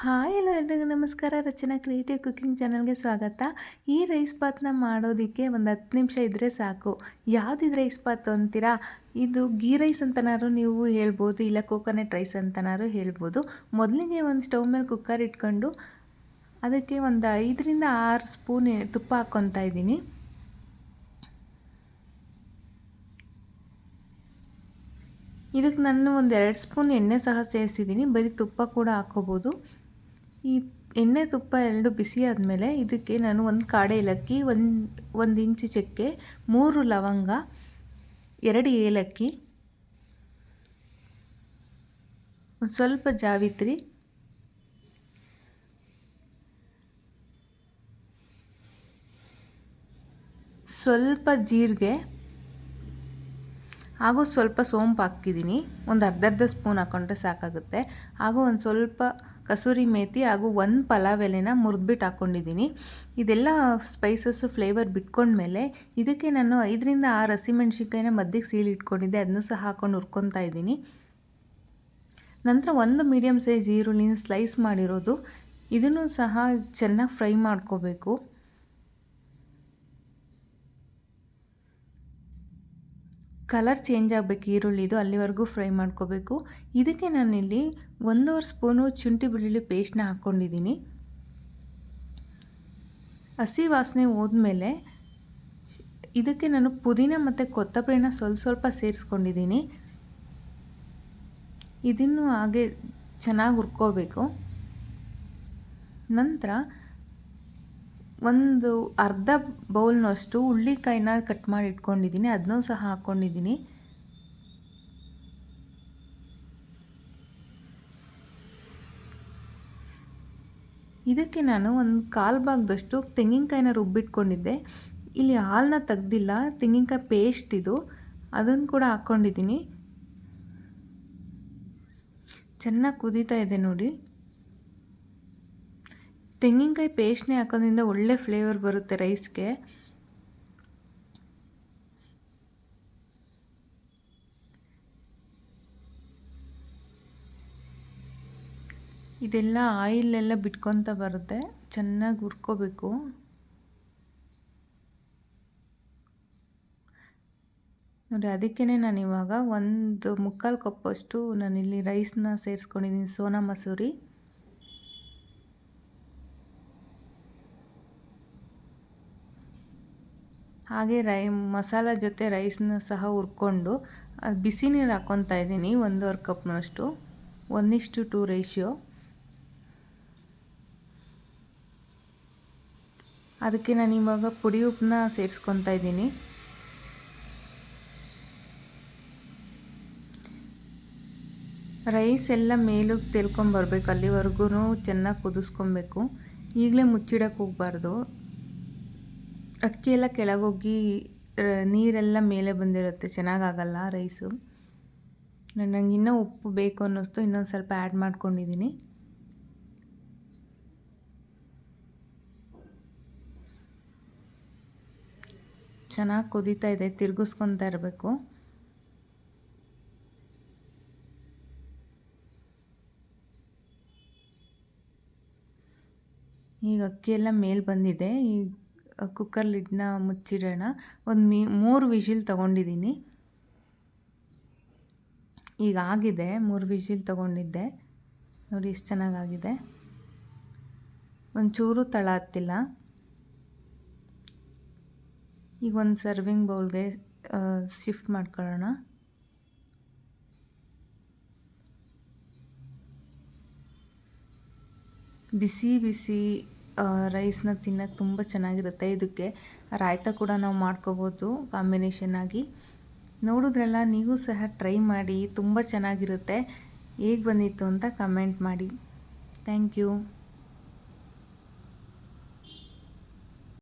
Hi ಎಲ್ಲೋ ಎಲ್ರಿಗೂ ನಮಸ್ಕಾರ. ರಚನಾ creative cooking ಚಾನಲ್ಗೆ ಸ್ವಾಗತ. ಈ ರೈಸ್ ಬಾತ್ನ ಮಾಡೋದಕ್ಕೆ ಒಂದು 10 ನಿಮಿಷ ಇದ್ದರೆ ಸಾಕು. ಯಾವುದಿದು ರೈಸ್ ಬಾತ್ ಅಂತೀರಾ? ಇದು ಗೀ ರೈಸ್ ಅಂತನಾದ್ರು ನೀವು ಹೇಳ್ಬೋದು, ಇಲ್ಲ ಕೋಕೋನಟ್ ರೈಸ್ ಅಂತನಾದ್ರು ಹೇಳ್ಬೋದು. ಮೊದಲಿಗೆ ಒಂದು ಸ್ಟವ್ ಮೇಲೆ ಕುಕ್ಕರ್ ಇಟ್ಕೊಂಡು ಅದಕ್ಕೆ ಒಂದು 5ರಿಂದ 6 ಸ್ಪೂನ್ ತುಪ್ಪ ಹಾಕ್ಕೊತಾ ಇದ್ದೀನಿ. ಇದಕ್ಕೆ ನಾನು ಒಂದು 2 ಸ್ಪೂನ್ ಎಣ್ಣೆ ಸಹ ಸೇರಿಸಿದ್ದೀನಿ. ಬರೀ ತುಪ್ಪ ಕೂಡ ಹಾಕ್ಕೋಬೋದು. ಈ ಎಣ್ಣೆ ತುಪ್ಪ ಎರಡು ಬಿಸಿ ಆದಮೇಲೆ ಇದಕ್ಕೆ ನಾನು ಒಂದು ಕಾಡೆ ಏಲಕ್ಕಿ, ಒಂದು ಇಂಚು ಚಕ್ಕೆ, 3 ಲವಂಗ, 2 ಏಲಕ್ಕಿ, ಒಂದು ಸ್ವಲ್ಪ ಜಾವಿತ್ರಿ, ಸ್ವಲ್ಪ ಜೀರಿಗೆ ಹಾಗೂ ಸ್ವಲ್ಪ ಸೋಂಪು ಹಾಕಿದ್ದೀನಿ. ಒಂದು ಅರ್ಧ ಸ್ಪೂನ್ ಹಾಕ್ಕೊಂಡ್ರೆ ಸಾಕಾಗುತ್ತೆ. ಹಾಗೂ ಒಂದು ಸ್ವಲ್ಪ ಕಸೂರಿ ಮೇಥಿ ಹಾಗೂ ಒಂದು ಪಲಾವ್ ಎಲೆನ ಮುರಿದ್ಬಿಟ್ಟು ಹಾಕ್ಕೊಂಡಿದ್ದೀನಿ. ಇದೆಲ್ಲ ಸ್ಪೈಸಸ್ಸು ಫ್ಲೇವರ್ ಬಿಟ್ಕೊಂಡ್ಮೇಲೆ ಇದಕ್ಕೆ ನಾನು 5ರಿಂದ 6 ಹಸಿಮೆಣ್ಸಿನ್ಕಾಯಿನ ಮಧ್ಯಕ್ಕೆ ಸೀಳಿ ಇಟ್ಕೊಂಡಿದ್ದೆ, ಅದನ್ನು ಸಹ ಹಾಕ್ಕೊಂಡು ಹುರ್ಕೊತಾ ಇದ್ದೀನಿ. ನಂತರ ಒಂದು ಮೀಡಿಯಮ್ ಸೈಜ್ ಈರುಳ್ಳಿನ ಸ್ಲೈಸ್ ಮಾಡಿರೋದು, ಇದನ್ನು ಸಹ ಚೆನ್ನಾಗಿ ಫ್ರೈ ಮಾಡ್ಕೋಬೇಕು. ಕಲರ್ ಚೇಂಜ್ ಆಗಬೇಕು ಈರುಳ್ಳಿದು, ಅಲ್ಲಿವರೆಗೂ ಫ್ರೈ ಮಾಡ್ಕೋಬೇಕು. ಇದಕ್ಕೆ ನಾನಿಲ್ಲಿ 1.5 ಸ್ಪೂನು ಶುಂಠಿ ಬೆಳ್ಳುಳ್ಳಿ ಪೇಸ್ಟ್ನ ಹಾಕ್ಕೊಂಡಿದ್ದೀನಿ. ಹಸಿ ವಾಸನೆ ಹೋದ್ಮೇಲೆ ಇದಕ್ಕೆ ನಾನು ಪುದೀನ ಮತ್ತು ಕೊತ್ತಂಬರಿನ ಸ್ವಲ್ಪ ಸೇರಿಸ್ಕೊಂಡಿದ್ದೀನಿ. ಇದನ್ನು ಹಾಗೆ ಚೆನ್ನಾಗಿ ಹುರ್ಕೋಬೇಕು. ನಂತರ ಒಂದು ಅರ್ಧ ಬೌಲ್ನಷ್ಟು ಹುಳ್ಳಿಕಾಯಿನ ಕಟ್ ಮಾಡಿ ಇಟ್ಕೊಂಡಿದ್ದೀನಿ, ಅದನ್ನೂ ಸಹ ಹಾಕ್ಕೊಂಡಿದ್ದೀನಿ. ಇದಕ್ಕೆ ನಾನು ಒಂದು 1/4 ಭಾಗದಷ್ಟು ತೆಂಗಿನಕಾಯಿನ ರುಬ್ಬಿಟ್ಕೊಂಡಿದ್ದೆ. ಇಲ್ಲಿ ಹಾಲನ್ನ ತೆಗ್ದಿಲ್ಲ, ತೆಂಗಿನಕಾಯಿ ಪೇಸ್ಟ್ ಇದು, ಅದನ್ನು ಕೂಡ ಹಾಕ್ಕೊಂಡಿದ್ದೀನಿ. ಚೆನ್ನಾಗಿ ಕುದೀತಾ ಇದೆ ನೋಡಿ. ತೆಂಗಿನಕಾಯಿ ಪೇಸ್ಟ್ನೇ ಹಾಕೋದ್ರಿಂದ ಒಳ್ಳೆ ಫ್ಲೇವರ್ ಬರುತ್ತೆ ರೈಸ್ಗೆ. ಇದೆಲ್ಲ ಆಯಿಲೆಲ್ಲ ಬಿಟ್ಕೊತ ಬರುತ್ತೆ, ಚೆನ್ನಾಗಿ ಹುರ್ಕೋಬೇಕು. ನೋಡಿ, ಅದಕ್ಕೇ ನಾನು ಇವಾಗ 1/4 ಕಪ್ಪಷ್ಟು ನಾನಿಲ್ಲಿ ರೈಸ್ನ ಸೇರಿಸ್ಕೊಂಡಿದ್ದೀನಿ, ಸೋನಾ ಮಸೂರಿ. ಹಾಗೆ ಮಸಾಲ ಜೊತೆ ರೈಸ್ನ ಸಹ ಹುರ್ಕೊಂಡು ಬಿಸಿ ನೀರು ಹಾಕ್ಕೊತಾ ಇದ್ದೀನಿ, 1.5 ಕಪ್ನಷ್ಟು, 1:2 ರೇಷಿಯೋ. ಅದಕ್ಕೆ ನಾನು ಇವಾಗ ಪುಡಿ ಉಪ್ಪನ್ನ ಸೇರಿಸ್ಕೊತಾ ಇದ್ದೀನಿ. ರೈಸ್ ಎಲ್ಲ ಮೇಲಕ್ಕೆ ತೇಲ್ಕೊಂಬರ್ಬೇಕು, ಅಲ್ಲಿವರೆಗೂ ಚೆನ್ನಾಗಿ ಕುದಿಸ್ಕೊಬೇಕು. ಈಗಲೇ ಮುಚ್ಚಿಡಕ್ಕೆ ಹೋಗಬಾರ್ದು. ಅಕ್ಕಿ ಎಲ್ಲ ಕೆಳಗೋಗಿ ನೀರೆಲ್ಲ ಮೇಲೆ ಬಂದಿರುತ್ತೆ, ಚೆನ್ನಾಗಾಗಲ್ಲ ರೈಸು. ನನಗೆ ಇನ್ನೂ ಉಪ್ಪು ಬೇಕು ಅನ್ನಿಸ್ತು, ಇನ್ನೊಂದು ಸ್ವಲ್ಪ ಆ್ಯಡ್ ಮಾಡ್ಕೊಂಡಿದ್ದೀನಿ. ಚೆನ್ನಾಗಿ ಕುದೀತಾ ಇದೆ, ತಿರುಗಿಸ್ಕೊತಾ ಇರಬೇಕು. ಈಗ ಅಕ್ಕಿ ಎಲ್ಲ ಮೇಲೆ ಬಂದಿದೆ. ಈಗ ಕುಕ್ಕರ್ ಲಿಡ್ನ ಮುಚ್ಚಿಡೋಣ. ಒಂದು 3 ವಿಷಿಲ್ ತೊಗೊಂಡಿದ್ದೀನಿ. ಈಗ ಆಗಿದೆ, 3 ವಿಷಿಲ್ ತೊಗೊಂಡಿದ್ದೆ ನೋಡಿ, ಎಷ್ಟು ಚೆನ್ನಾಗಾಗಿದೆ. ಒಂಚೂರು ತಳ ಹತ್ತಿಲ್ಲ. ಈಗ ಒಂದು ಸರ್ವಿಂಗ್ ಬೌಲ್ಗೆ ಶಿಫ್ಟ್ ಮಾಡ್ಕೊಳ್ಳೋಣ. ಬಿಸಿ ಬಿಸಿ ರೈಸ್ನ ತಿನ್ನೋಕ್ಕೆ ತುಂಬ ಚೆನ್ನಾಗಿರುತ್ತೆ. ಇದಕ್ಕೆ ರಾಯ್ತ ಕೂಡ ನಾವು ಮಾಡ್ಕೋಬೋದು ಕಾಂಬಿನೇಷನ್ ಆಗಿ. ನೋಡಿದ್ರಲ್ಲ, ನೀವು ಸಹ ಟ್ರೈ ಮಾಡಿ, ತುಂಬ ಚೆನ್ನಾಗಿರುತ್ತೆ. ಹೇಗೆ ಬಂದಿತ್ತು ಅಂತ ಕಮೆಂಟ್ ಮಾಡಿ. Thank you.